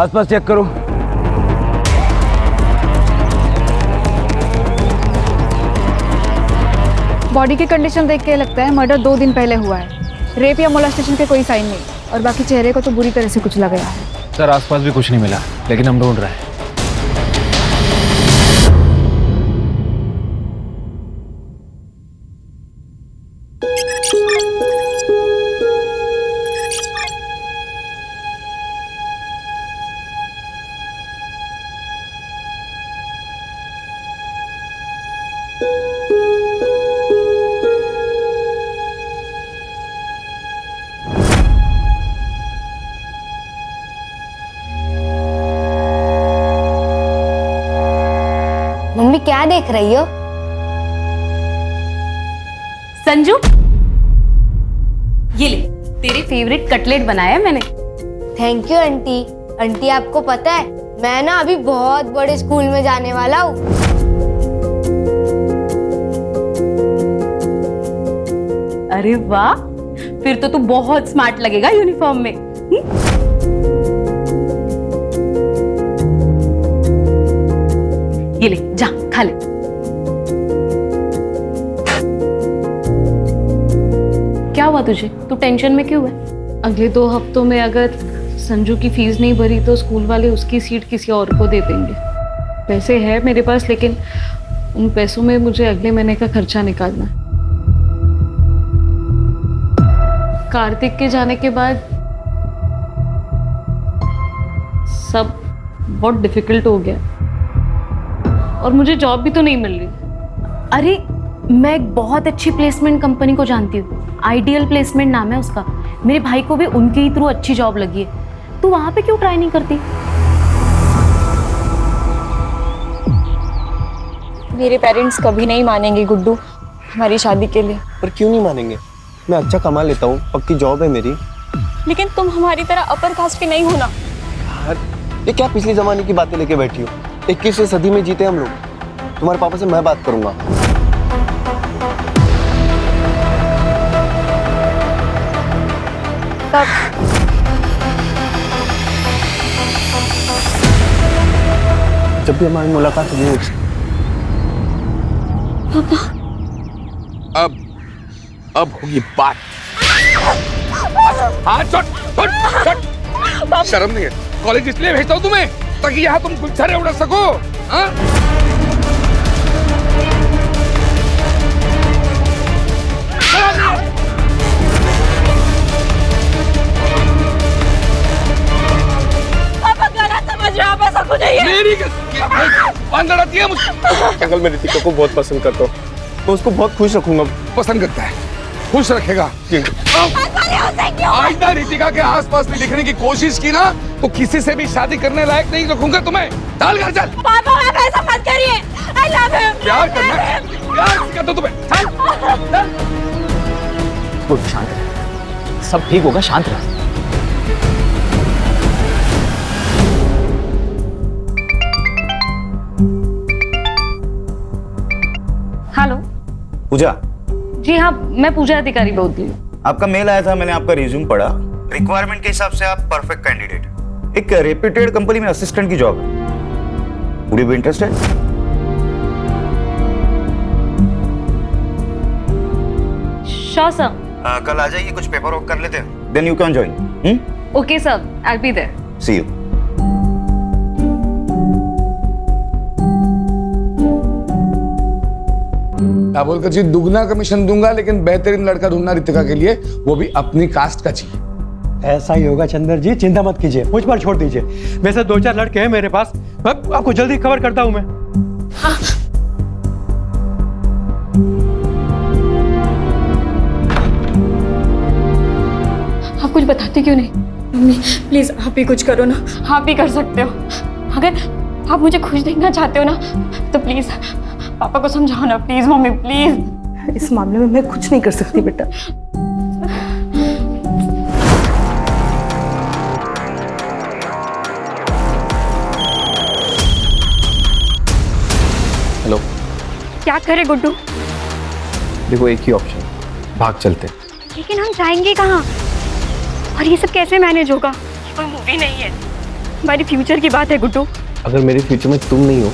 आसपास चेक करो। बॉडी की कंडीशन देख के लगता है मर्डर 2 दिन पहले हुआ है। रेप या मोलेस्टेशन के कोई साइन नहीं, और बाकी चेहरे को तो बुरी तरह से कुचला गया है। सर आसपास भी कुछ नहीं मिला, लेकिन हम ढूंढ रहे हैं। मम्मी क्या देख रही हो? संजू, ये ले, तेरे फेवरेट कटलेट बनाया है मैंने। Thank you aunty. आंटी आपको पता है मैं ना अभी बहुत बड़े स्कूल में जाने वाला हूँ। अरे वाह, फिर तो तू बहुत स्मार्ट लगेगा यूनिफॉर्म में। ये ले, जा खा ले। क्या हुआ तुझे? तू टेंशन में क्यों है? अगले 2 हफ्तों में अगर संजू की फीस नहीं भरी तो स्कूल वाले उसकी सीट किसी और को दे देंगे। पैसे है मेरे पास, लेकिन उन पैसों में मुझे अगले महीने का खर्चा निकालना है। कार्तिक के जाने के बाद सब बहुत डिफिकल्ट हो गया, और मुझे जॉब भी तो नहीं मिल रही। अरे मैं एक बहुत अच्छी प्लेसमेंट कंपनी को जानती हूँ, आइडियल प्लेसमेंट नाम है उसका। मेरे भाई को भी उनके ही थ्रू अच्छी जॉब लगी है। तू वहां पे क्यों ट्राई नहीं करती? मेरे पेरेंट्स कभी नहीं मानेंगे गुड्डू हमारी शादी के लिए। पर क्यों नहीं मानेंगे? मैं अच्छा कमा लेता हूँ, पक्की जॉब है मेरी। लेकिन तुम हमारी तरह अपर कास्ट के नहीं हो ना। यार ये क्या पिछले जमाने की बातें लेके बैठी हो? 21वीं सदी में जीते हम लोग। तुम्हारे पापा से मैं बात करूंगा। जब भी हमारी मुलाकात हुई है। अब होगी बात। हाँ शर्म नहीं है? कॉलेज इसलिए भेजता हूँ तुम्हें ताकि यहाँ तुम गुलछरे उड़ा सको। हाँ? पापा गलत समझ रहे हो, आप ऐसा कुछ नहीं है। मेरी लड़ाती है मुझसे। अंकल मैं रितिका को बहुत पसंद करता हूँ, मैं उसको बहुत खुश रखूंगा। पसंद करता है, खुश रखेगा। आइंदा रितिका के आसपास भी दिखने की कोशिश की ना तो किसी से भी शादी करने लायक नहीं रखूंगा तुम्हें। चल घर चल। पापा आप ऐसा मत करिए। I love him। प्यार करना है, प्यार करता तुम्हें। चल चल। कुछ शांत रह, सब ठीक होगा, शांत रह। हेलो पूजा। जी हाँ, मैं पूजा अधिकारी बोल रही हूँ। आपका मेल आया था, मैंने आपका रिज्यूम पढ़ा। रिक्वायरमेंट के हिसाब से आप परफेक्ट कैंडिडेट। एक रेप्यूटेड कंपनी में असिस्टेंट की जॉब है। Would you be interested? Sure sir. कल आ जाइए, कुछ पेपर वर्क कर लेते हैं, then you can join. Okay sir, I will be there. See you. क्या बोलकर जी, दुगना कमीशन दूंगा, लेकिन बेहतरीन लड़का ढूंढना रितिका के लिए, वो भी अपनी कास्ट का चाहिए। ऐसा ही होगा चंदर जी, चिंता मत कीजिए, मुझ पर छोड़ दीजिए। वैसे 2-4 लड़के हैं मेरे पास, आपको जल्दी खबर करता हूं मैं। हाँ। आप कुछ बताते क्यों नहीं? मम्मी प्लीज आप ही कुछ करो ना, आप ही कर सकते हो। अगर आप मुझे खुश देखना चाहते हो ना तो प्लीज पापा को समझाओ ना, प्लीज मम्मी प्लीज। इस मामले में मैं कुछ नहीं कर सकती बेटा। हेलो। क्या करे गुड्डू? देखो एक ही ऑप्शन, भाग चलते। लेकिन हम जाएंगे कहाँ? और ये सब कैसे मैनेज होगा? कोई मूवी नहीं है। हमारी फ्यूचर की बात है गुड्डू। अगर मेरे फ्यूचर में तुम नहीं हो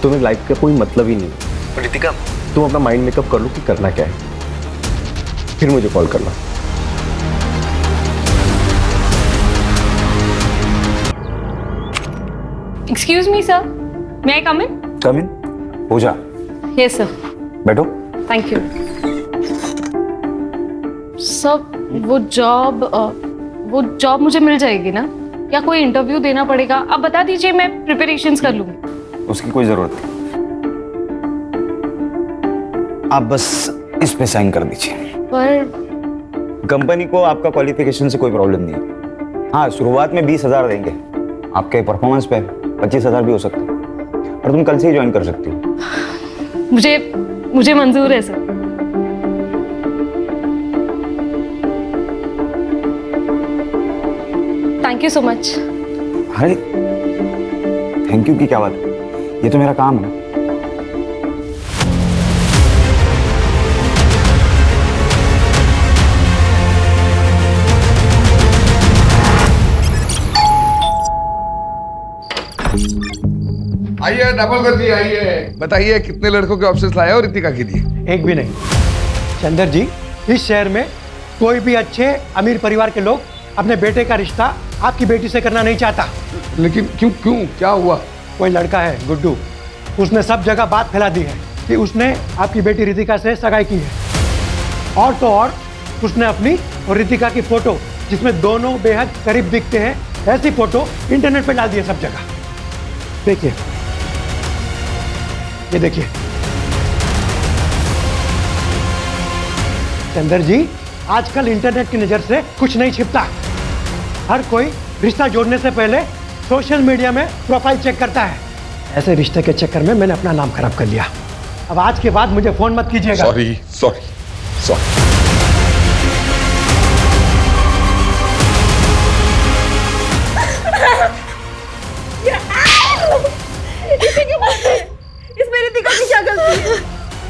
तो मेरी लाइफ का कोई मतलब ही नहीं है। रितिका, तुम अपना माइंड मेकअप कर लो कि करना क्या है, फिर मुझे कॉल करना। एक्सक्यूज मी सर, मे आई कम इन? कम इन। पूजा, यस सर। बैठो। Thank you sir. वो जॉब मुझे मिल जाएगी ना, या कोई इंटरव्यू देना पड़ेगा? आप बता दीजिए, मैं प्रिपरेशंस कर लूंगी। उसकी कोई जरूरत नहीं, आप बस इस पे साइन कर दीजिए। पर कंपनी को आपका क्वालिफिकेशन से कोई प्रॉब्लम नहीं है। हाँ, शुरुआत में 20,000 देंगे, आपके परफॉर्मेंस पे 25,000 भी हो सकता है, और तुम कल से ही ज्वाइन कर सकती हो। मुझे मंजूर है sir. Thank you so much. अरे थैंक यू की क्या बात है, ये तो मेरा काम है ना। आइए, डबल कर दिए, आइए। बताइए कितने लड़कों के ऑप्शंस लाए हो रितिका के लिए? एक भी नहीं। चंदर जी, इस शहर में कोई भी अच्छे अमीर परिवार के लोग अपने बेटे का रिश्ता आपकी बेटी से करना नहीं चाहता। लेकिन क्यों क्यों क्या हुआ? कोई लड़का है गुड्डू, उसने सब जगह बात फैला दी है कि उसने आपकी बेटी रितिका से सगाई की है। और तो और उसने अपनी और रितिका की फोटो, जिसमें दोनों बेहद करीब दिखते हैं, ऐसी फोटो इंटरनेट पे डाल दी है सब जगह। देखिए, ये देखिए। चंदर जी, आजकल इंटरनेट की नज़र से कुछ नहीं छिपता। हर कोई रिश्ता जोड़ने से पहले सोशल मीडिया में प्रोफाइल चेक करता है। ऐसे रिश्ते के चक्कर में मैंने अपना नाम खराब कर लिया। अब आज के बाद मुझे फोन मत कीजिएगा। Sorry sorry sorry. इसमें रितिका की क्या गलती है?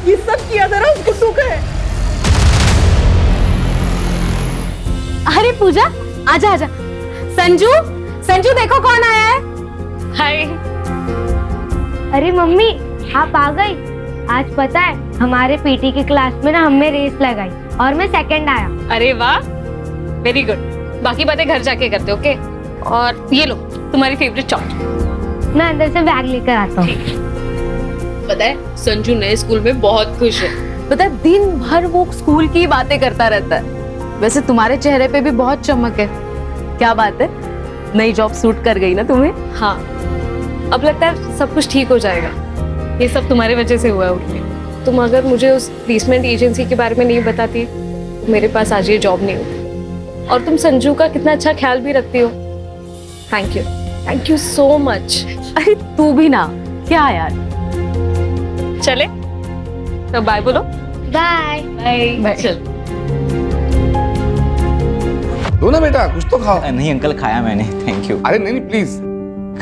ये सब किया जरा उस गुड्डू का है। अरे पूजा, आजा आजा। संजू देखो कौन आया है। हाय। अरे मम्मी, आप आ गई। आज पता है, हमारे पीटी की क्लास में ना हमने रेस लगाई और मैं सेकंड आया। अरे वाह, वेरी गुड। बाकी बातें घर जाके करते, ओके? और ये लो तुम्हारी फेवरेट चॉकलेट। मैं अंदर से बैग लेकर आता हूँ। पता है, संजू नए स्कूल में बहुत खुश है। पता है, दिन भर वो स्कूल की बातें करता रहता है। वैसे तुम्हारे चेहरे पे भी बहुत चमक है। क्या बात है, नई जॉब सूट कर गई ना तुम्हें? हाँ, अब लगता है सब कुछ ठीक हो जाएगा। ये सब तुम्हारे वजह से हुआ है उर्मी। तुम अगर मुझे उस प्लेसमेंट एजेंसी के बारे में नहीं बताती तो मेरे पास आज ये जॉब नहीं होती। और तुम संजू का कितना अच्छा ख्याल भी रखती हो। Thank you so much. अरे तू भी ना, क्या यार। चले तो बाय बोलो। Bye bye. चल। दो ना बेटा, कुछ तो खाओ। नहीं अंकल, खाया मैंने, थैंक यू। अरे नहीं प्लीज।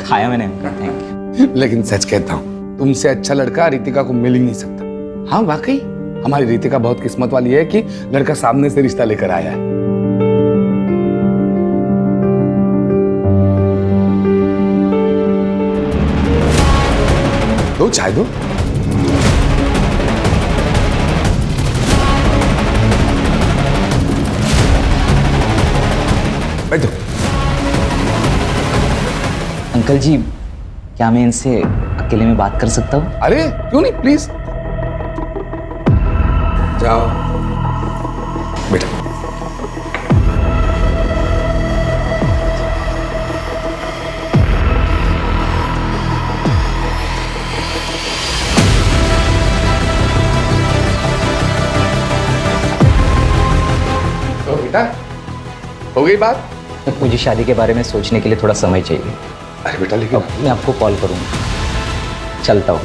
खाया मैंने अंकल, थैंक यू। लेकिन सच कहता हूँ, तुमसे अच्छा लड़का रितिका को मिल ही नहीं सकता। हाँ वाकई, हमारी रितिका बहुत किस्मत वाली है कि लड़का सामने से रिश्ता लेकर आया है। दो चाय दो। बैठो। अंकल जी, क्या मैं इनसे अकेले में बात कर सकता हूँ? अरे क्यों नहीं, प्लीज जाओ बेटा। तो बेटा, हो गई बात? मुझे शादी के बारे में सोचने के लिए थोड़ा समय चाहिए। अरे बेटा, लेकिन मैं आपको कॉल करूँगा। चलता हूँ।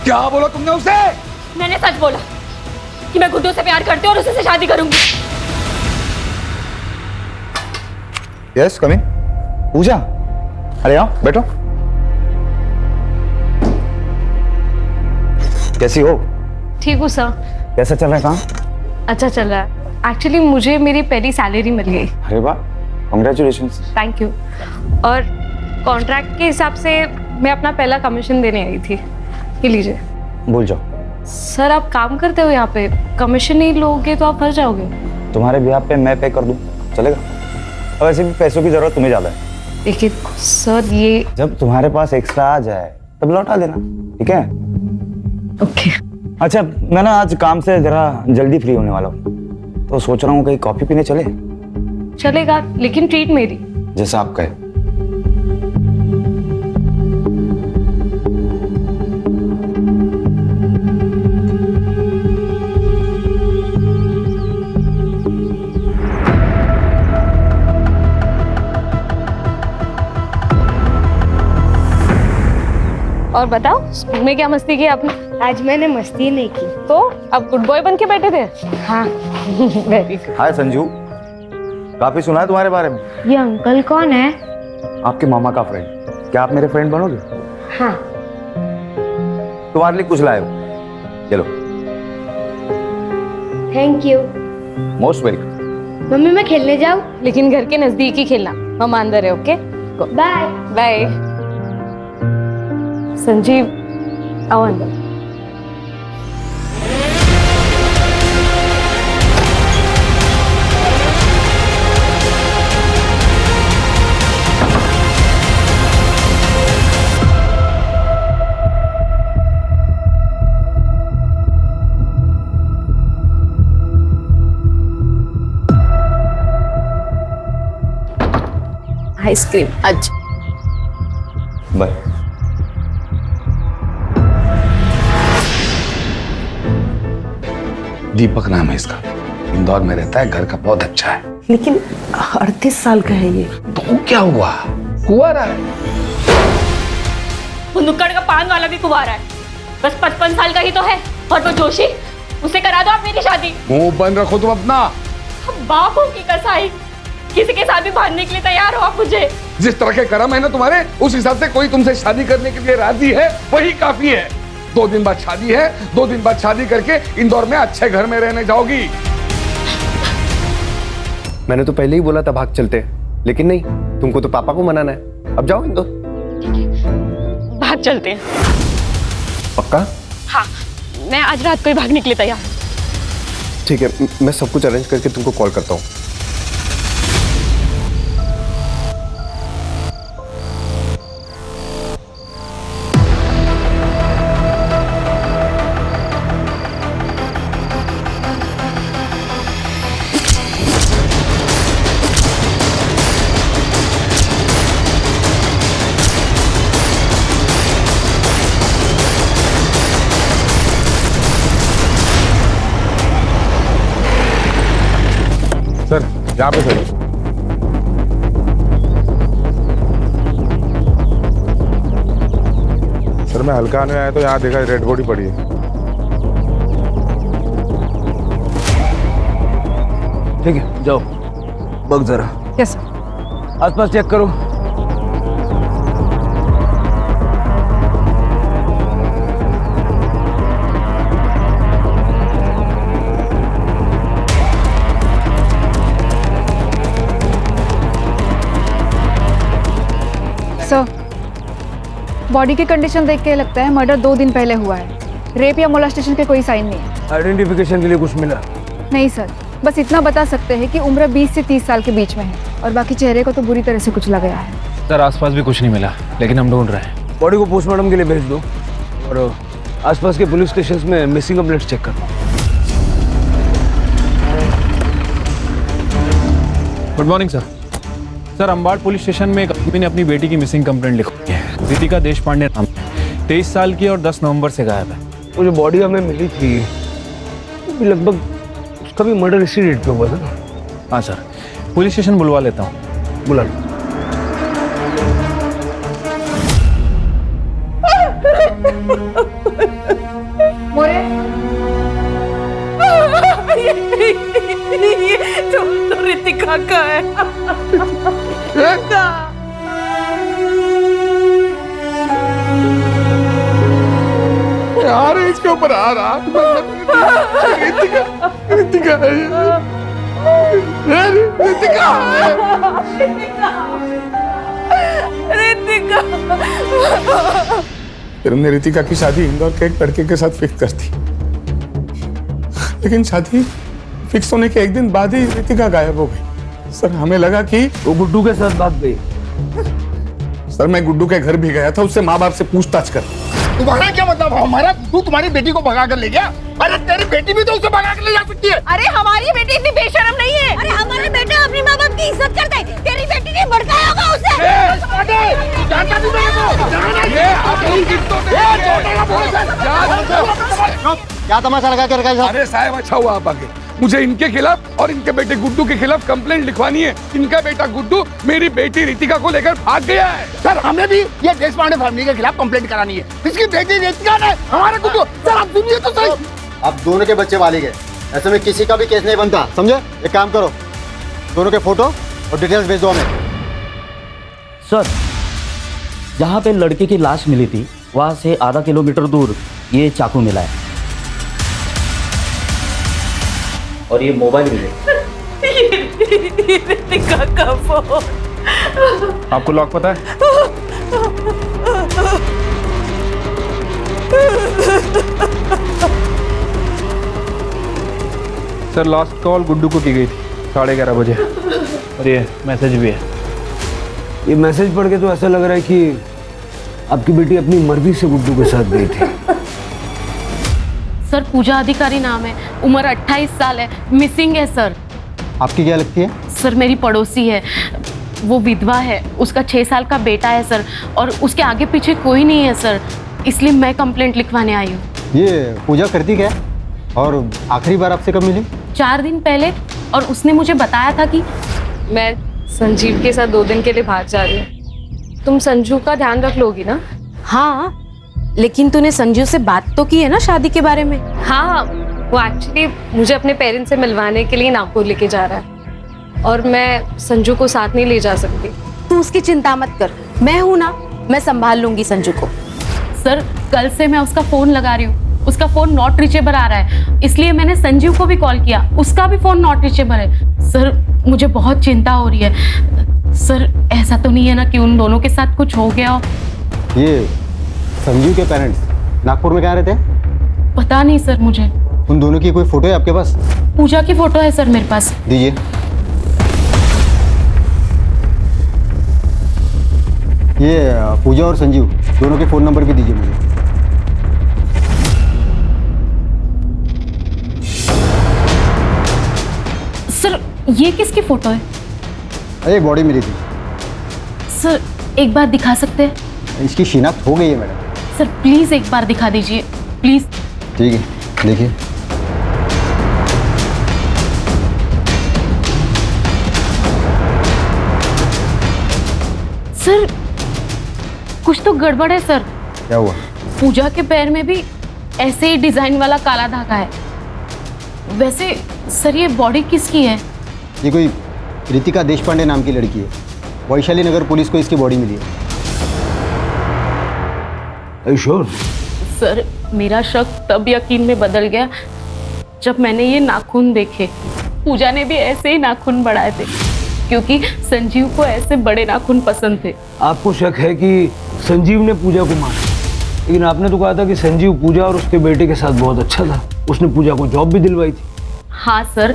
क्या बोला तुमने उसे? मैंने सच बोला कि मैं गुड्डू से प्यार करती हूँ और उसी से शादी करूंगी। यस, कम इन। पूजा, अरे आओ बैठो। कैसी हो? ठीक हूँ सर। कैसा चल रहा है काम? अच्छा चल रहा है। एक्चुअली मुझे मेरी पहली सैलरी मिल गई। अरे वाह, कॉन्ग्रेचुलेशंस। Thank you. और कॉन्ट्रैक्ट के हिसाब से मैं अपना पहला कमीशन देने आई थी। ये लीजिए। भूल जाओ। सर आप काम करते हो यहाँ पे, कमीशन नहीं लोगे तो आप फंस जाओगे। तुम्हारे बिहाफ पे मैं पे कर दूं, चलेगा? और वैसे भी पैसों की जरूरत तुम्हें ज्यादा है। देखिए सर, ये जब तुम्हारे पास एक्स्ट्रा आ जाए तब लौटा देना, ठीक है? ओके। अच्छा, मैं ना आज काम से जरा जल्दी फ्री होने वाला हूँ, तो सोच रहा हूँ कहीं कॉफी पीने चले। चलेगा, लेकिन ट्रीट मेरी। जैसा आप कहे। और बताओ, स्कूल में क्या मस्ती की आपने? आज मैंने मस्ती नहीं की। तो अब गुड बॉय बन के बैठे थे? हाँ। Very good. हाय संजू, काफी सुना है तुम्हारे बारे में। ये अंकल कौन है? आपके मामा का फ्रेंड। क्या आप मेरे फ्रेंड बनोगे? हाँ। तुम्हारे लिए कुछ लाए हो, चलो। Thank you. Most welcome. Mummy मैं खेलने जाऊँ? लेकिन घर के नजदीक ही खेलना, हम अंदर है। Okay, bye. बाय। संजीव, आओ अंदर। आइसक्रीम आज। बाय। दीपक नाम है इसका, इंदौर में रहता है, घर का बहुत अच्छा है। लेकिन 38 साल का है ये। तो क्या हुआ, कुंवारा है। वो नुक्कड़ का पान वाला भी कुंवारा है, बस 55 साल का ही तो है। और वो जोशी, उसे करा दो आप मेरी शादी। मुंह बंद रखो तुम अपना। बापों की कसाई, किसी के साथ भी भागने के लिए तैयार हो आप मुझे। जिस तरह के कर्म है ना तुम्हारे, उस हिसाब से कोई तुमसे शादी करने के लिए राजी है, वही काफी है। 2 दिन बाद शादी है, 2 दिन बाद शादी करके इंदौर में अच्छे घर में रहने जाओगी। मैंने तो पहले ही बोला था भाग चलते, लेकिन नहीं, तुमको तो पापा को मनाना है। अब जाओ इंदौर। भाग चलते हैं। पक्का? हाँ, मैं आज रात को ही भागने के लिए तैयार हूँ। ठीक है, मैं सब कुछ अरेंज करके तुमको कॉल करता हूँ। सर यहाँ पे सर। सर मैं हल्का आने आया तो यहाँ देखा रेड बॉडी पड़ी है। ठीक है, जाओ बग जरा। Yes sir. आसपास चेक करो। सर, बॉडी की कंडीशन देख के लगता है मर्डर 2 दिन पहले हुआ है। रेप या मोलेस्टेशन के कोई साइन नहीं है। आइडेंटिफिकेशन के लिए कुछ मिला? नहीं सर, बस इतना बता सकते हैं कि उम्र 20 से 30 साल के बीच में है, और बाकी चेहरे को तो बुरी तरह से कुचला गया है। सर आसपास भी कुछ नहीं मिला, लेकिन हम ढूंढ रहे हैं। बॉडी को पोस्टमार्टम के लिए भेज दो, और आसपास के पुलिस स्टेशन में मिसिंग कंप्लेंट चेक करो। Good morning sir. Sir, Ambad police station में एक आदमी ने अपनी बेटी की मिसिंग कंप्लेंट लिखी है। रितिका देशपांडे नाम, 23 साल की और 10 नवंबर से गायब है। वो जो बॉडी हमें मिली थी, लगभग उसका भी मर्डर इसी डेट पे हुआ था ना? हाँ सर, पुलिस स्टेशन बुलवा लेता हूँ। बुला। ये तो रितिका का है। यार इसके ऊपर आ रहा। रितिका है ये। फिर हमने रितिका की शादी इंदौर के एक लड़के के साथ फिक्स कर दी, लेकिन शादी फिक्स होने के एक दिन बाद ही रितिका गायब हो गई। सर हमें लगा कि वो गुड्डू के साथ भाग गई। सर मैं गुड्डू के घर भी गया था, उससे माँ बाप से पूछताछ कर। तुम्हारा क्या मतलब? हमारा गुड्डू तुम्हारी बेटी को भगा कर ले गया? अरे तेरी बेटी भी तो उसे भगा कर ले जा सकती है। अरे हमारी बेटी इतनी बेशर्म नहीं है। अरे हमारा बेटा अपने माँ बाप की इज्जत करता है, तेरी बेटी ने भड़काया होगा उसे। क्या तमाशा लगा के रखा है? अरे साहब अच्छा हुआ आप आ गए। मुझे इनके खिलाफ और इनके बेटे गुड्डू के खिलाफ कंप्लेंट लिखवानी है। इनका बेटा गुड्डू मेरी बेटी रितिका को लेकर भाग गया है। सर हमें भी ये देशपांडे फैमिली के खिलाफ कंप्लेंट करानी है। इसकी बेटी रितिका ने हमारा गुड्डू। सर आप सुनिए तो सही। अब दोनों के बच्चे वाले गए, ऐसे में किसी का भी केस नहीं बनता, समझे? एक काम करो, दोनों के फोटो और डिटेल्स भेज दो हमें। सर, जहाँ पे लड़के की लाश मिली थी वहाँ से आधा किलोमीटर दूर ये चाकू मिला है और ये मोबाइल मिले। रितिका का फोन। आपको लॉक पता है? सर लास्ट कॉल गुड्डू को की गई थी 11:30 बजे और ये मैसेज भी है। ये मैसेज पढ़ के तो ऐसा लग रहा है कि आपकी बेटी अपनी मर्जी से गुड्डू के साथ गई थी। सर पूजा अधिकारी नाम है, उम्र 28 साल है, मिसिंग है सर। आपकी क्या लगती है? सर मेरी पड़ोसी है, वो विधवा है, उसका 6 साल का बेटा है सर, और उसके आगे पीछे कोई नहीं है सर, इसलिए मैं कंप्लेंट लिखवाने आई हूँ। ये पूजा करती क्या है? और आखिरी बार आपसे कब मिली? 4 दिन पहले, और उसने मुझे बताया था कि मैं संजीव के साथ 2 दिन के लिए बाहर जा रही हूँ। तुम संजू का ध्यान रख लोगी ना? हाँ, लेकिन तूने संजू से बात तो की है ना शादी के बारे में? हाँ, वो एक्चुअली मुझे अपने पेरेंट्स से मिलवाने के लिए नागपुर लेके जा रहा है और मैं संजू को साथ नहीं ले जा सकती। तू उसकी चिंता मत कर, मैं हूं ना, मैं संभाल लूंगी संजू को। सर कल से मैं उसका फोन लगा रही हूँ, उसका फोन नॉट रीचेबल आ रहा है, इसलिए मैंने संजीव को भी कॉल किया, उसका भी फोन नॉट रीचेबल है। सर मुझे बहुत चिंता हो रही है। सर ऐसा तो नहीं है ना कि उन दोनों के साथ कुछ हो गया हो? ये संजीव के पेरेंट्स नागपुर में कहाँ रहते हैं? पता नहीं सर मुझे। उन दोनों की कोई फोटो है आपके पास? पूजा की फोटो है सर मेरे पास। दीजिए। ये पूजा और संजीव दोनों के फ़ोन नंबर भी दीजिए मुझे। सर ये किसकी फोटो है? अरे बॉडी मिली थी। सर एक बार दिखा सकते हैं? इसकी शिनाख्त हो गई है मैडम। सर प्लीज़ एक बार दिखा दीजिए प्लीज़। ठीक है, देखिए। सर कुछ तो गड़बड़ है सर। क्या हुआ? पूजा के पैर में भी ऐसे ही डिजाइन वाला काला धागा है। वैसे सर ये बॉडी किसकी है? ये कोई रितिका देशपांडे नाम की लड़की है, वैशाली नगर पुलिस को इसकी बॉडी मिली है। श्योर? सर मेरा शक तब यकीन में बदल गया जब मैंने ये नाखून देखे। पूजा ने भी ऐसे ही नाखून बढ़ाए थे क्योंकि संजीव को ऐसे बड़े नाखून पसंद थे। आपको शक है कि संजीव ने पूजा को मारा, लेकिन आपने तो कहा था कि संजीव पूजा और उसके बेटे के साथ बहुत अच्छा था, उसने पूजा को जॉब भी दिलवाई थी। हाँ सर,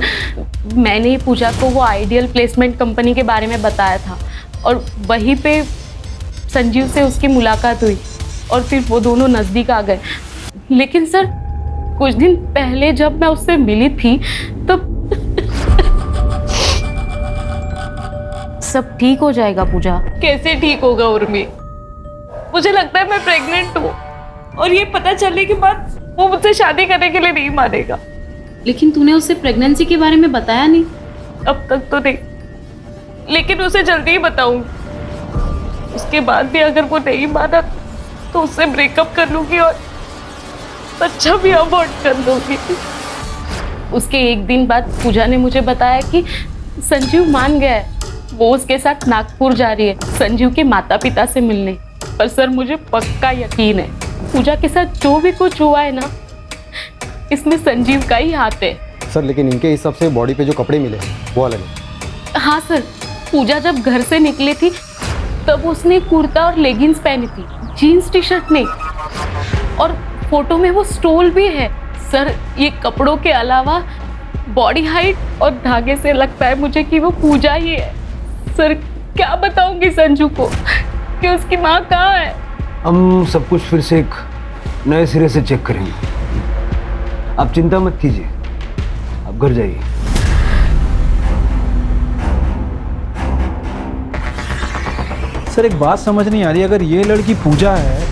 मैंने ही पूजा को वो आइडियल प्लेसमेंट कंपनी के बारे में बताया था और वहीं पे संजीव से उसकी मुलाकात हुई और फिर वो दोनों नज़दीक आ गए। लेकिन सर कुछ दिन पहले जब मैं उससे मिली थी तब सब ठीक हो जाएगा पूजा। कैसे ठीक होगा उर्मी? मुझे लगता है मैं प्रेग्नेंट हूँ और ये पता चलने के बाद वो मुझसे शादी करने के लिए नहीं मानेगा। लेकिन तूने उससे प्रेगनेंसी के बारे में बताया नहीं? अब तक तो नहीं, लेकिन उसे जल्दी ही बताऊंगी। उसके बाद भी अगर वो नहीं माना तो उससे ब्रेकअप कर लूंगी और बच्चा भी अबॉर्ट कर लूंगी। उसके एक दिन बाद पूजा ने मुझे बताया कि संजीव मान गया है, वो उसके साथ नागपुर जा रही है संजीव के माता पिता से मिलने। पर सर मुझे पक्का यकीन है पूजा के साथ जो भी कुछ हुआ है ना, इसमें संजीव का ही हाथ है। सर लेकिन इनके हिसाब से बॉडी पे जो कपड़े मिले वो अलग है। हाँ सर, पूजा जब घर से निकली थी तब उसने कुर्ता और लेगिंग्स पहनी थी, जीन्स टी शर्ट नहीं। और फोटो में वो स्टोल भी है सर। ये कपड़ों के अलावा बॉडी हाइट और धागे से लगता है मुझे कि वो पूजा ही है। सर क्या बताऊंगी संजू को कि उसकी माँ कहाँ है। हम सब कुछ फिर से एक नए सिरे से चेक करेंगे, आप चिंता मत कीजिए, आप घर जाइए। सर एक बात समझ नहीं आ रही, अगर ये लड़की पूजा है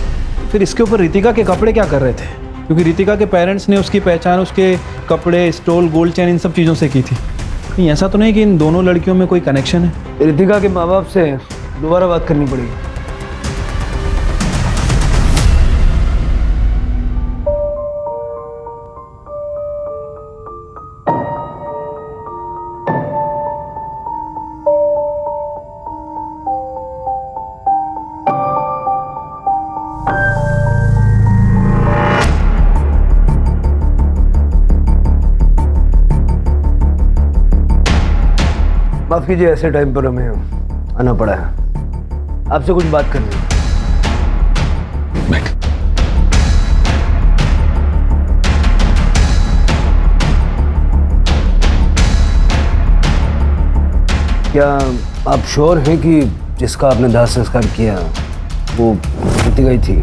फिर इसके ऊपर रितिका के कपड़े क्या कर रहे थे? क्योंकि रितिका के पेरेंट्स ने उसकी पहचान उसके कपड़े, स्टोल, गोल्ड चेन इन सब चीज़ों से की थी। कहीं ऐसा तो नहीं कि इन दोनों लड़कियों में कोई कनेक्शन है? रितिका के माँ बाप से दोबारा बात करनी पड़ेगी। माफ कीजिए, ऐसे टाइम पर हमें आना पड़ा है, आपसे कुछ बात करनी है। क्या आप श्योर हैं कि जिसका आपने दाह संस्कार किया वो रितिका ही थी?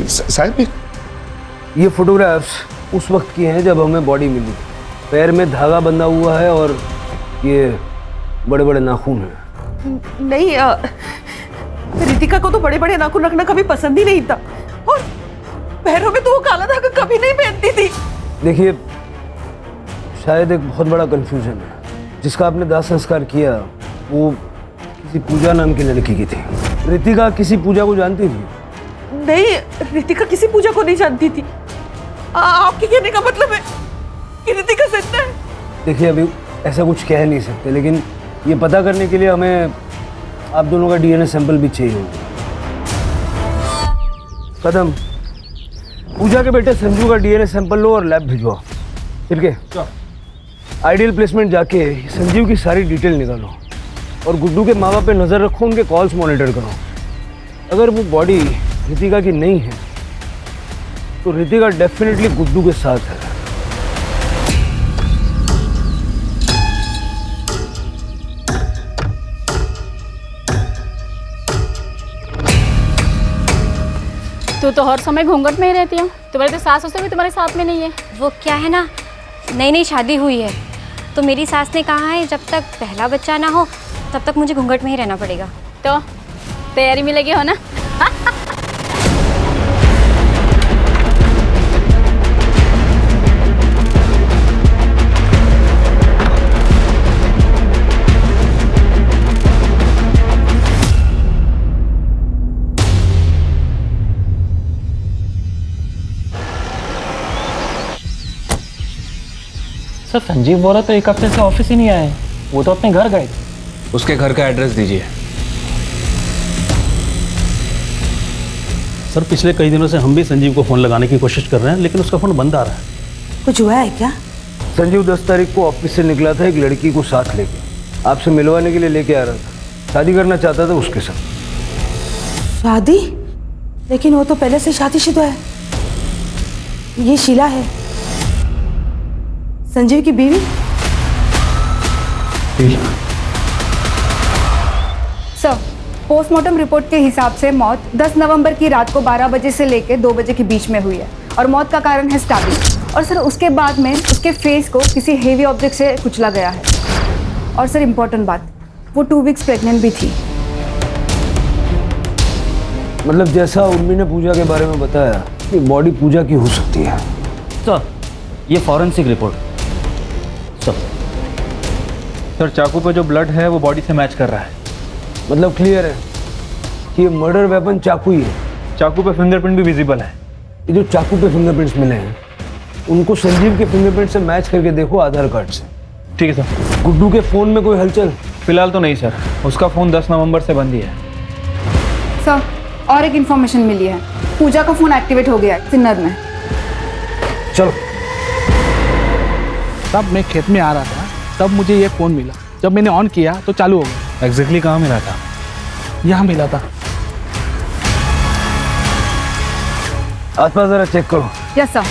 साहब ये फोटोग्राफ्स उस वक्त की हैं जब हमें बॉडी मिली। पैर में धागा बंधा हुआ है और ये बड़े बड़े नाखून हैं। नहीं, रितिका को तो बड़े बड़े नाखून रखना कभी पसंद ही नहीं था और पैरों में तो वो काला धागा कभी नहीं पहनती थी। देखिए, शायद एक बहुत बड़ा कंफ्यूजन है। जिसका आपने दाह संस्कार किया वो किसी पूजा नाम की लड़की की थी। रितिका किसी पूजा को जानती थी? नहीं, रितिका किसी पूजा को नहीं जानती थी। आपके कहने का मतलब है कि रितिका सच्चा है? देखिए, अभी ऐसा कुछ कह नहीं सकते, लेकिन ये पता करने के लिए हमें आप दोनों का डीएनए सैंपल भी चाहिए होगा। कदम, पूजा के बेटे संजू का डीएनए सैंपल लो और लैब भिजवाओ। ठीक है? आइडियल प्लेसमेंट जाके संजीव की सारी डिटेल निकालो और गुड्डू के माँ बाप पे नज़र रखो, उनके कॉल्स मॉनिटर करो। अगर वो बॉडी रितिका की नहीं है तो रितिका डेफिनेटली गुड्डू के साथ है। तू तो हर समय घूंघट में ही रहती हूँ। तुम्हारे तो सास ससुर भी तुम्हारे साथ में नहीं है। वो क्या है ना, नई नई शादी हुई है तो मेरी सास ने कहा है जब तक पहला बच्चा ना हो तब तक मुझे घूंघट में ही रहना पड़ेगा। तो तैयारी में लगी हो ना? सर संजीव बोला तो एक हफ्ते से ऑफिस ही नहीं आए, वो तो अपने घर गए थे। उसके घर का एड्रेस दीजिए। सर पिछले कई दिनों से हम भी संजीव को फ़ोन लगाने की कोशिश कर रहे हैं लेकिन उसका फ़ोन बंद आ रहा है। कुछ हुआ है क्या? संजीव 10 तारीख को ऑफिस से निकला था एक लड़की को साथ लेके, आपसे मिलवाने के लिए लेके आ रहा था। शादी करना चाहता था उसके साथ। शादी? लेकिन वो तो पहले से शादीशुदा है। ये शीला है, संजीव की बीवी। सर, पोस्टमार्टम रिपोर्ट के हिसाब से मौत 10 नवंबर की रात को 12 बजे से लेकर 2 बजे के बीच में हुई है और मौत का कारण है स्टैबिंग। और सर उसके बाद में उसके फेस को किसी हेवी ऑब्जेक्ट से कुचला गया है। और सर इम्पोर्टेंट बात, वो 2 वीक्स प्रेग्नेंट भी थी। मतलब जैसा उर्मी ने पूजा के बारे में बताया कि बॉडी पूजा की हो सकती है। सर ये फॉरेंसिक रिपोर्ट। सर चाकू पे जो ब्लड है वो बॉडी से मैच कर रहा है। मतलब क्लियर है कि ये मर्डर वेपन चाकू ही है। चाकू पे फिंगरप्रिंट भी विजिबल है। ये जो चाकू पे फिंगरप्रिंट्स मिले हैं उनको संजीव के फिंगरप्रिंट से मैच करके देखो आधार कार्ड से। ठीक है सर। गुड्डू के फ़ोन में कोई हलचल? फिलहाल तो नहीं सर, उसका फ़ोन 10 नवंबर से बंद ही है। सर और एक इन्फॉर्मेशन मिली है, पूजा का फ़ोन एक्टिवेट हो गया है सिन्नर में। चलो। तब मैं खेत में आ रहा था, तब मुझे ये फ़ोन मिला। जब मैंने ऑन किया तो चालू हो गया। एग्जैक्टली कहाँ मिला था? यहाँ मिला था। आसपास जरा चेक करो। Yes sir.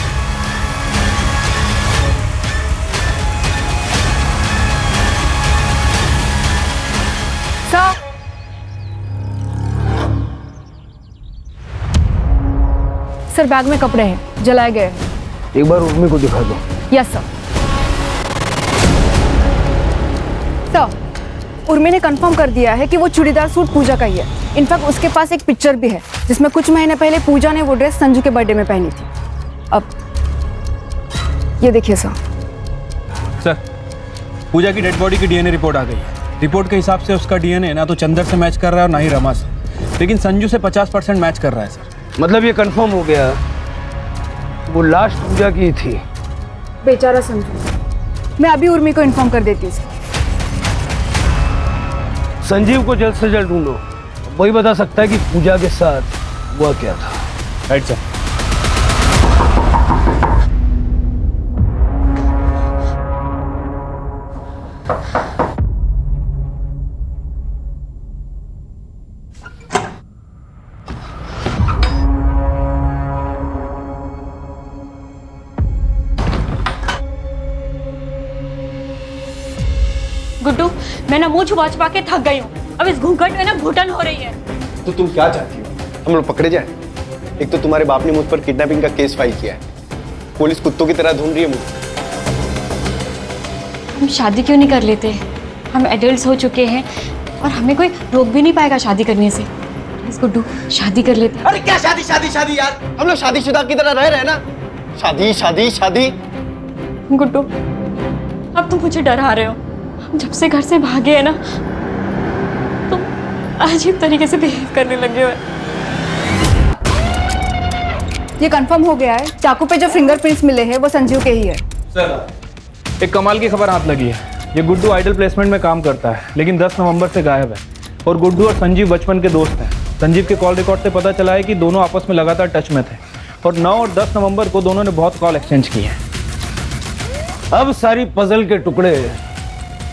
Sir, sir bag में कपड़े हैं, जलाए गए हैं। एक बार उर्मी को दिखा दो। Yes sir. सर, उर्मी ने कंफर्म कर दिया है कि वो चूड़ीदार सूट पूजा का ही है। इनफैक्ट उसके पास एक पिक्चर भी है जिसमें कुछ महीने पहले पूजा ने वो ड्रेस संजू के बर्थडे में पहनी थी। अब ये देखिए सर। सर, पूजा की डेड बॉडी की डीएनए रिपोर्ट आ गई है। रिपोर्ट के हिसाब से उसका डीएनए ना तो चंदर से मैच कर रहा है और ना ही रमा से, लेकिन संजू से 50% मैच कर रहा है सर। मतलब ये कंफर्म हो गया वो लास्ट पूजा की थी। बेचारा संजू। मैं अभी उर्मी को इन्फॉर्म कर देती हूँ। संजीव को जल्द से जल्द ढूंढो, वही बता सकता है कि पूजा के साथ हुआ क्या था। Right sir. गुड्डू, मैं ना मुंह छुपा छुपा के थक गई हूँ। अब इस घूंघट में ना घुटन हो रही है। तो तुम क्या चाहती हो? हम लोग पकड़े जाए? एक तो तुम्हारे बाप ने मुझ पर किडनैपिंग का केस फाइल किया है, पुलिस कुत्तों की तरह ढूंढ रही है मुझे। हम शादी क्यों नहीं कर लेते? हम एडल्ट्स हो चुके हैं और हमें कोई रोक भी नहीं पाएगा शादी करने से। प्लीज गुड्डू, शादी कर लेते हैं। अरे क्या शादी शादी शादी यार, हम लोग शादीशुदा की तरह रह रहे हैं ना। शादी शादी शादी। गुड्डू, अब तुम मुझे डरा रहे हो। हम जब से घर से भागे हैं ना, तुम अजीब तरीके से बिहेव करने लगे हो। ये कंफर्म हो गया है, चाकू पे जो फिंगरप्रिंट्स मिले हैं वो संजीव के ही है। सर, एक कमाल की खबर हाथ लगी है। ये गुड्डू आइडल प्लेसमेंट में काम करता है, लेकिन 10 नवंबर से गायब है। और गुड्डू और संजीव बचपन के दोस्त हैं। संजीव के कॉल रिकॉर्ड से पता चला है कि दोनों आपस में लगातार टच में थे और 9 और 10 नवंबर को दोनों ने बहुत कॉल एक्सचेंज किए हैं। अब सारी पजल के टुकड़े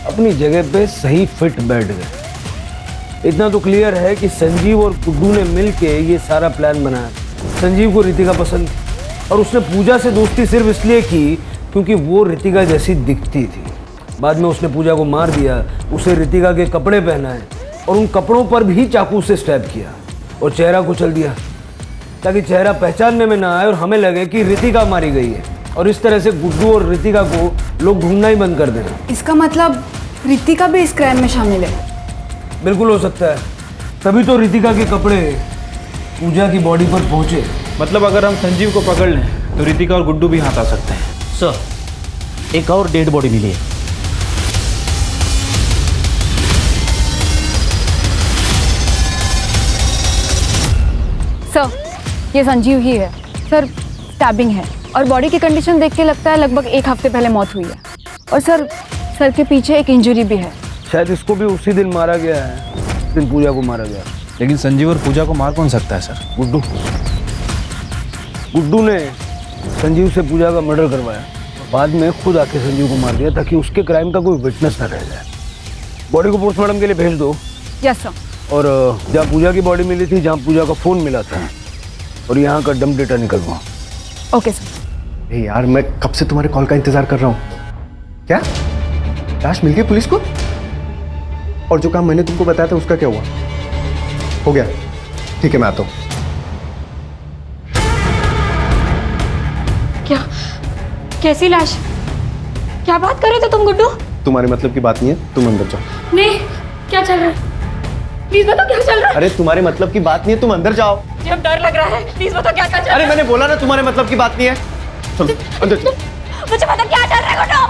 अपनी जगह पे सही फिट बैठ गए। इतना तो क्लियर है कि संजीव और गुड्डू ने मिलके ये सारा प्लान बनाया। संजीव को रितिका पसंद थी और उसने पूजा से दोस्ती सिर्फ इसलिए की क्योंकि वो रितिका जैसी दिखती थी। बाद में उसने पूजा को मार दिया, उसे रितिका के कपड़े पहनाए और उन कपड़ों पर भी चाकू से स्टैब किया और चेहरा कुचल दिया ताकि चेहरा पहचानने में ना आए और हमें लगे कि रितिका मारी गई है। और इस तरह से गुड्डू और रितिका को लोग ढूंढना ही बंद कर देना। इसका मतलब रितिका भी इस क्राइम में शामिल है? बिल्कुल हो सकता है, तभी तो रितिका के कपड़े पूजा की बॉडी पर पहुंचे। मतलब अगर हम संजीव को पकड़ लें तो रितिका और गुड्डू भी हाथ आ सकते हैं। सर, एक और डेड बॉडी मिली है। सर, ये संजीव ही है। सर, स्टैबिंग है और बॉडी की कंडीशन देख के लगता है लगभग 1 हफ्ते पहले मौत हुई है। और सर के पीछे एक इंजरी भी है। शायद इसको भी उसी दिन मारा गया है जिस दिन पूजा को मारा गया। लेकिन संजीव और पूजा को मार कौन सकता है सर? गुड्डू ने संजीव से पूजा का मर्डर करवाया, बाद में खुद आके संजीव को मार दिया ताकि उसके क्राइम का कोई विटनेस न रह जाए। बॉडी को पोस्टमार्टम के लिए भेज दो। Yes sir. और जहाँ पूजा की बॉडी मिली थी, जहाँ पूजा का फ़ोन मिला था, और यहाँ का डंप डेटा निकलवाओ। Okay sir. यार, मैं कब से तुम्हारे कॉल का इंतजार कर रहा हूँ। क्या लाश मिल गई पुलिस को? और जो काम मैंने तुमको बताया था उसका क्या हुआ? हो गया, ठीक है, मैं आता हूँ। क्या? कैसी लाश? क्या बात कर रहे थे तुम गुड्डू? तुम्हारे मतलब की बात नहीं है, तुम अंदर जाओ। नहीं, क्या चल रहा है? प्लीज बताओ क्या चल रहा है? अरे तुम्हारे मतलब की बात नहीं है, तुम अंदर जाओ। मुझे अब डर लग रहा है। प्लीज बताओ क्या चल रहा है? अरे मैंने बोला ना तुम्हारे मतलब की बात नहीं है। चलो अंदर चलो। मुझे पता क्या चल रहा है गुड्डू।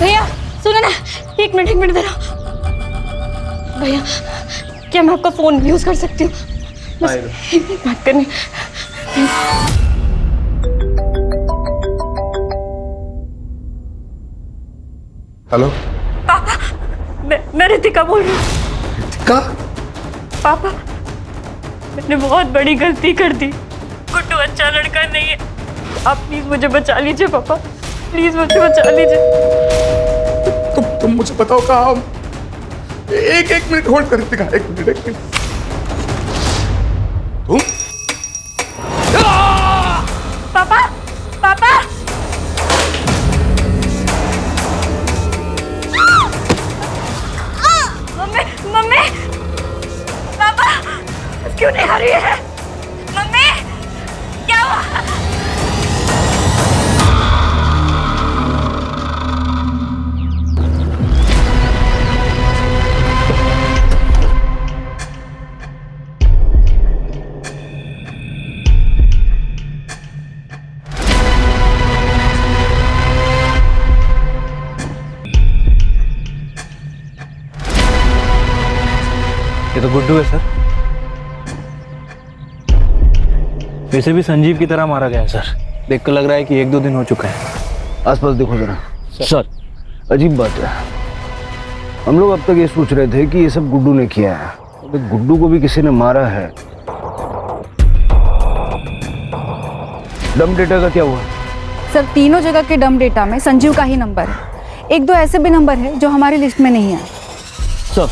भैया सुनो ना, एक मिनट जरा। भैया, क्या मैं आपका फोन यूज कर सकती हूँ? बस एक बात करनी। हेलो पापा, मैं रितिका बोल रही हूँ। रितिका? पापा, मैंने बहुत बड़ी गलती कर दी। गुड्डू अच्छा लड़का नहीं है। आप प्लीज मुझे बचा लीजिए पापा, प्लीज मुझे बचा लीजिए। तुम मुझे बताओ कहाँ हम? एक मिनट होल्ड कर रितिका, एक मिनट। तुम? पापा, पापा! मम्मी, पापा, क्यों नहीं आ रही है? मम्मी, क्या हुआ? ये तो गुड्डू है सर। वैसे भी संजीव की तरह मारा गया है सर। देखकर लग रहा है कि 1-2 दिन हो चुका है। आसपास देखो जरा। सर, अजीब बात है, हम लोग अब तक ये सोच रहे थे कि ये सब गुड्डू ने किया है, तो गुड्डू को भी किसी ने मारा है। डम डेटा का क्या हुआ? सर, तीनों जगह के डम डेटा में संजीव का ही नंबर है। 1-2 ऐसे भी नंबर है जो हमारी लिस्ट में नहीं है। सर,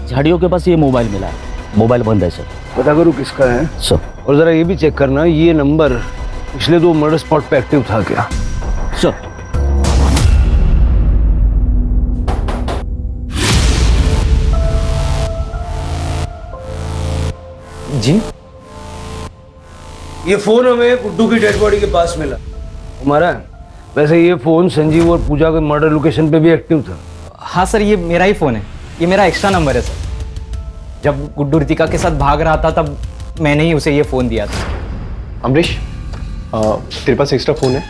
झाड़ियों के पास ये मोबाइल मिला है। मोबाइल बंद है सर। पता करो किसका है सर। और जरा ये भी चेक करना ये नंबर पिछले 2 मर्डर स्पॉट पे एक्टिव था क्या? सर। जी, ये फोन हमें गुड्डू की डेड बॉडी के पास मिला हमारा। वैसे ये फोन संजीव और पूजा के मर्डर लोकेशन पे भी एक्टिव था। हाँ सर, ये मेरा ही फ़ोन है। ये मेरा एक्स्ट्रा नंबर है सर। जब गुड्डू रितिका के साथ भाग रहा था तब मैंने ही उसे ये फ़ोन दिया था। अमरीश, तेरे पास एक्स्ट्रा फ़ोन है?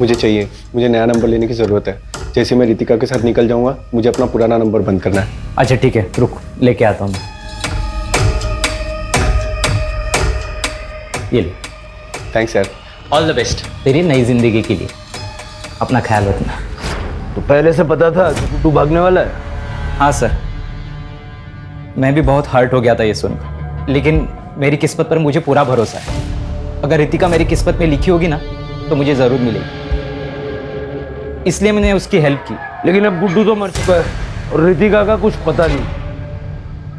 मुझे चाहिए, मुझे नया नंबर लेने की ज़रूरत है। जैसे मैं रितिका के साथ निकल जाऊंगा मुझे अपना पुराना नंबर बंद करना है। अच्छा ठीक है, रुक लेके आता हूँ। ये ले। थैंक्स यार। ऑल द बेस्ट तेरी नई जिंदगी के लिए। अपना ख्याल रखना। तो पहले से पता था कि गुड्डू भागने वाला है? हाँ सर, मैं भी बहुत हर्ट हो गया था ये सुन, लेकिन मेरी किस्मत पर मुझे पूरा भरोसा है। अगर रितिका मेरी किस्मत में लिखी होगी ना तो मुझे ज़रूर मिलेगी, इसलिए मैंने उसकी हेल्प की। लेकिन अब गुड्डू तो मर चुका है और रितिका का कुछ पता नहीं।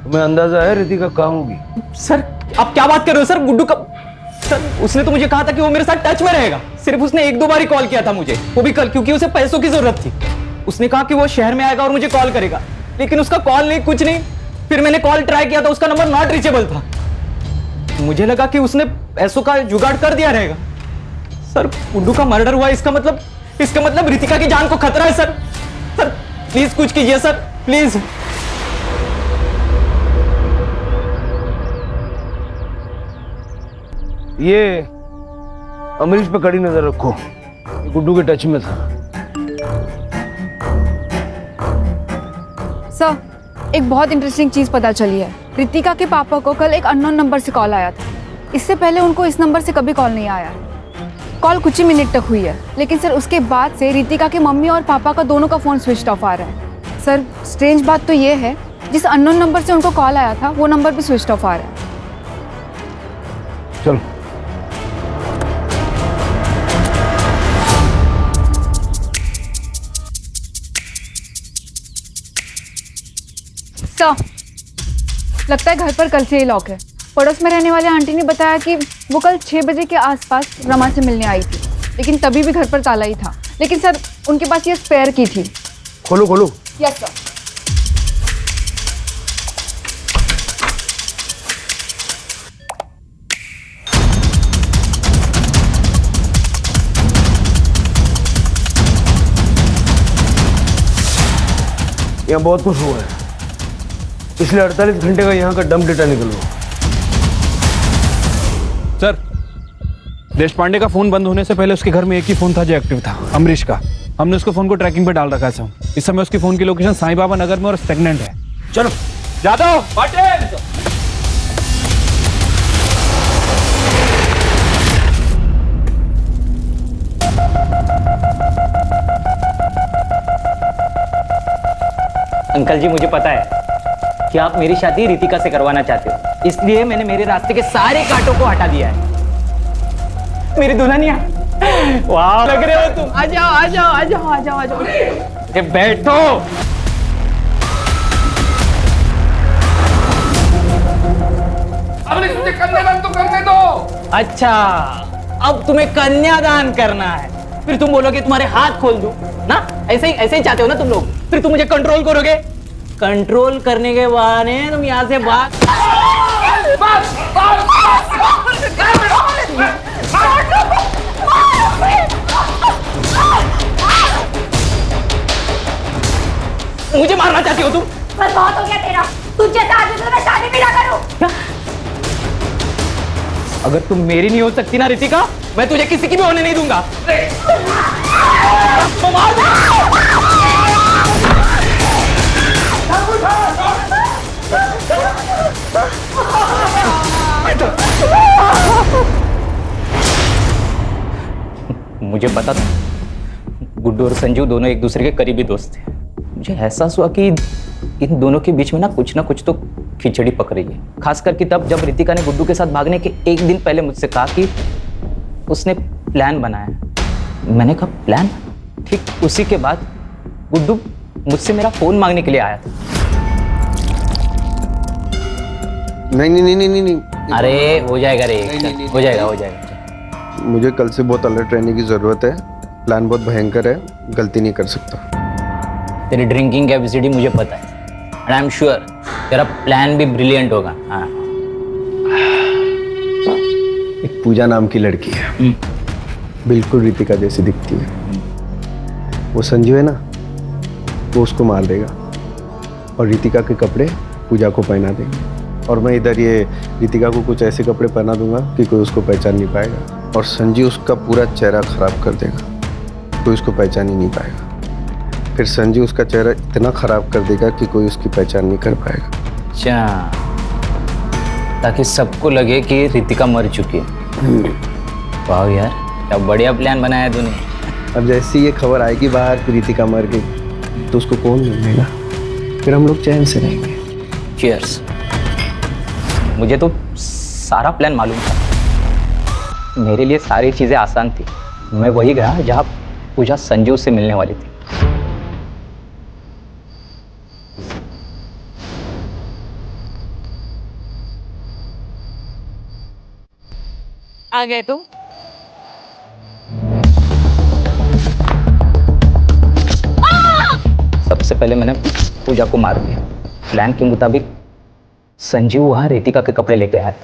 तुम्हें अंदाजा है रितिका कहाँ होगी? सर आप क्या बात कर रहे हो सर? गुड्डू का सर, उसने तो मुझे कहा था कि वो मेरे साथ टच में रहेगा। सिर्फ उसने 1-2 बार ही कॉल किया था मुझे, वो भी कल, क्योंकि उसे पैसों की जरूरत थी। उसने कहा कि वो शहर में आएगा और मुझे कॉल करेगा, लेकिन उसका कॉल नहीं, कुछ नहीं। फिर मैंने कॉल ट्राई किया था, उसका नंबर नॉट रीचेबल था। मुझे लगा कि उसने पैसों का जुगाड़ कर दिया रहेगा। सर गुड्डू का मर्डर हुआ, इसका मतलब रितिका की जान को खतरा है सर। सर प्लीज कुछ कीजिए सर, प्लीज। ये अमरीश पे कड़ी नजर रखो, ये गुड्डू के टच में था। सर, एक बहुत इंटरेस्टिंग चीज़ पता चली है। रितिका के पापा को कल एक अननोन नंबर से कॉल आया था। इससे पहले उनको इस नंबर से कभी कॉल नहीं आया। कॉल कुछ ही मिनट तक हुई है, लेकिन सर उसके बाद से रितिका के मम्मी और पापा का दोनों का फ़ोन स्विच ऑफ आ रहा है। सर स्ट्रेंज बात तो ये है, जिस अननोन नंबर से उनको कॉल आया था वो नंबर भी स्विच ऑफ आ रहा है। चलो। सर, लगता है घर पर कल से ही लॉक है। पड़ोस में रहने वाले आंटी ने बताया कि वो कल 6 बजे के आसपास रमा से मिलने आई थी, लेकिन तभी भी घर पर ताला ही था। लेकिन सर उनके पास ये स्पेयर की थी। खोलो खोलो। Yes sir. यहाँ बहुत कुछ हुआ है। पिछले 48 घंटे का यहाँ का डंप डेटा निकलो। सर, देश पांडे का फोन बंद होने से पहले उसके घर में एक ही फोन था जो एक्टिव था, अमरीश का। हमने उसके फोन को ट्रैकिंग पे डाल रखा है सर। इस समय उसके फोन की लोकेशन साईं बाबा नगर में और स्टेगनेंट है। चलो जादव पाटिल। अंकल जी मुझे पता है कि आप मेरी शादी रितिका से करवाना चाहते हो, इसलिए मैंने मेरे रास्ते के सारे कांटों को हटा दिया है। मेरी दुल्हनिया, वाह लग रहे हो तुम। आ जाओ आ जाओ आ जाओ आ जाओ आ जाओ, अरे बैठो। अब मुझे कन्यादान तो करने दो। अच्छा, अब तुम्हें कन्यादान करना है, फिर तुम बोलोगे तुम्हारे हाथ खोल दूं ना? ऐसे ही चाहते हो ना तुम लोग? फिर तुम मुझे कंट्रोल करोगे, कंट्रोल करने के बहाने तुम यहाँ से भाग। मुझे मारना चाहती हो तुम? बस बहुत हो गया तेरा, तुझ जैसा आदमी से मैं शादी भी ना करूं। अगर तुम मेरी नहीं हो सकती ना रितिका, मैं तुझे किसी की भी होने नहीं दूंगा। मुझे पता था गुड्डू और संजू दोनों एक दूसरे के करीबी दोस्त थे। मुझे एहसास हुआ कि इन दोनों के बीच में ना कुछ तो खिचड़ी पक रही है। खास करके तब जब रितिका ने गुड्डू के साथ भागने के एक दिन पहले मुझसे कहा कि उसने प्लान बनाया। मैंने कहा प्लान? ठीक उसी के बाद गुड्डू मुझसे मेरा फोन मांगने के लिए आया था। नहीं। अरे हो जाएगा रे, हो जाएगा। मुझे कल से बहुत अलर्ट रहने की जरूरत है। प्लान बहुत भयंकर है, गलती नहीं कर सकता। तेरी ड्रिंकिंग कैपेसिटी मुझे पता है, एंड आई एम श्योर तेरा प्लान भी ब्रिलियंट होगा। हाँ। एक पूजा नाम की लड़की है, बिल्कुल रितिका जैसी दिखती है। वो संजू है ना, वो उसको मार देगा और रितिका के कपड़े पूजा को पहना देंगे, और मैं इधर ये रितिका को कुछ ऐसे कपड़े पहना दूंगा कि कोई उसको पहचान नहीं पाएगा, और संजू उसका पूरा चेहरा खराब कर देगा, कोई उसको पहचान ही नहीं पाएगा। फिर संजू उसका चेहरा इतना खराब कर देगा कि कोई उसकी पहचान नहीं कर पाएगा। अच्छा, ताकि सबको लगे कि रितिका मर चुकी है। वाह यार, क्या बढ़िया प्लान बनाया तूने। अब जैसे ये खबर आएगी बाहर कि रितिका मर गई, तो उसको कौन ढूंढेगा? फिर हम लोग चैन से रहेंगे। चीयर्स। मुझे तो सारा प्लान मालूम था, मेरे लिए सारी चीजें आसान थी। मैं वही गया जहाँ पूजा संजू से मिलने वाली थी। आ गए तुम? सबसे पहले मैंने पूजा को मार दिया। प्लान के मुताबिक संजीव वहां रितिका के कपड़े लेके आया था।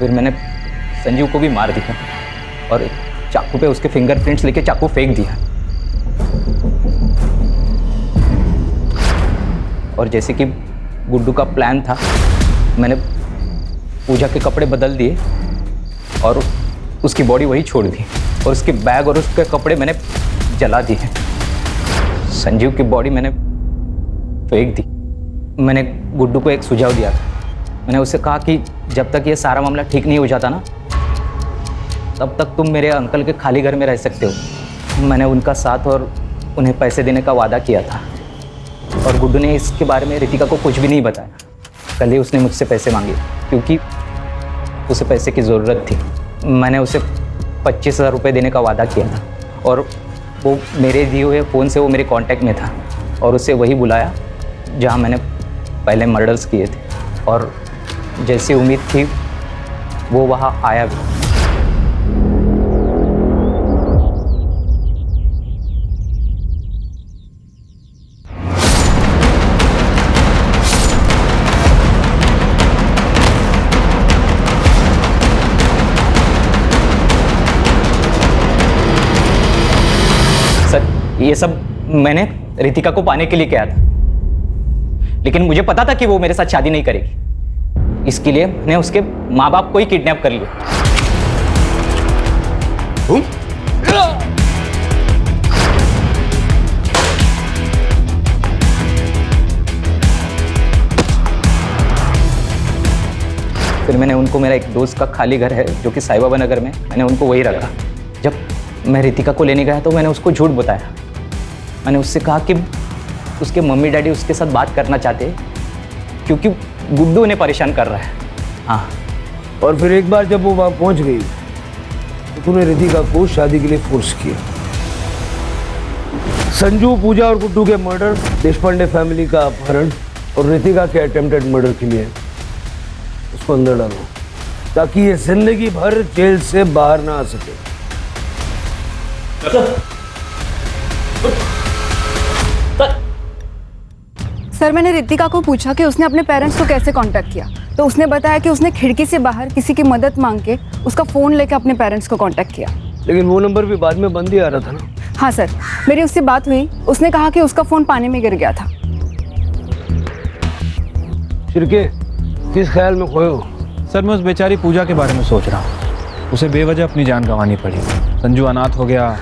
फिर मैंने संजीव को भी मार दिया और चाकू पे उसके फिंगरप्रिंट्स लेके चाकू फेंक दिया। और जैसे कि गुड्डू का प्लान था, मैंने पूजा के कपड़े बदल दिए और उसकी बॉडी वही छोड़ दी, और उसके बैग और उसके कपड़े मैंने जला दिए। संजीव की बॉडी मैंने फेंक दी। मैंने गुड्डू को एक सुझाव दिया था। मैंने उससे कहा कि जब तक ये सारा मामला ठीक नहीं हो जाता ना, तब तक तुम मेरे अंकल के खाली घर में रह सकते हो। मैंने उनका साथ और उन्हें पैसे देने का वादा किया था, और गुड्डू ने इसके बारे में रितिका को कुछ भी नहीं बताया। कल ही उसने मुझसे पैसे मांगे क्योंकि उसे पैसे की ज़रूरत थी। मैंने उसे 25,000 रुपये देने का वादा किया था, और वो मेरे दिए हुए फ़ोन से वो मेरे कांटेक्ट में था, और उसे वही बुलाया जहाँ मैंने पहले मर्डर्स किए थे। और जैसी उम्मीद थी वो वहाँ आया भी। ये सब मैंने रितिका को पाने के लिए किया था, लेकिन मुझे पता था कि वो मेरे साथ शादी नहीं करेगी। इसके लिए मैंने उसके माँ बाप को ही किडनैप कर लिया। फिर मैंने उनको, मेरा एक दोस्त का खाली घर है जो कि साई बाबा नगर में, मैंने उनको वही रखा। जब मैं रितिका को लेने गया तो मैंने उसको झूठ बताया। मैंने उससे कहा कि उसके मम्मी डैडी उसके साथ बात करना चाहते हैं क्योंकि गुड्डू उन्हें परेशान कर रहा है। हाँ, और फिर एक बार जब वो वहाँ पहुँच गई तो तूने रितिका को शादी के लिए फोर्स किया। संजू, पूजा और गुड्डू के मर्डर, देशपांडे फैमिली का अपहरण और रितिका के अटेम्प्टेड मर्डर के लिए उसको अंदर डालो ताकि ये जिंदगी भर जेल से बाहर ना आ सके। सर, मैंने रितिका को पूछा कि उसने अपने पेरेंट्स को कैसे कांटेक्ट किया, तो उसने बताया कि उसने खिड़की से बाहर किसी की मदद मांग के उसका फ़ोन लेकर अपने पेरेंट्स को कांटेक्ट किया। लेकिन वो नंबर भी बाद में बंद ही आ रहा था ना। हाँ सर, मेरी उससे बात हुई। उसने कहा कि उसका फ़ोन पानी में गिर गया था। शिरके, किस ख्याल में खोए हो? सर, मैं उस बेचारी पूजा के बारे में सोच रहा हूँ। उसे बेवजह अपनी जान गंवानी पड़ी। संजू अनाथ हो गया,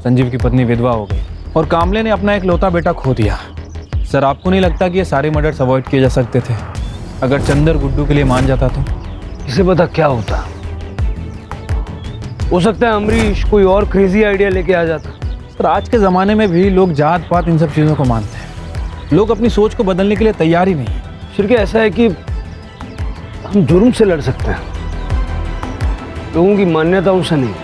संजीव की पत्नी विधवा हो गई और कामले ने अपना एक लौता बेटा खो दिया। सर, आपको नहीं लगता कि ये सारे मर्डर्स अवॉइड किए जा सकते थे अगर चंदर गुड्डू के लिए मान जाता तो? इसे पता क्या होता, हो सकता है अमरीश कोई और क्रेजी आइडिया लेके आ जाता। सर, आज के ज़माने में भी लोग जात पात इन सब चीज़ों को मानते हैं। लोग अपनी सोच को बदलने के लिए तैयार ही नहीं है। शिरके, ऐसा है कि हम जुर्म से लड़ सकते हैं, लोगों की मान्यताओं से नहीं।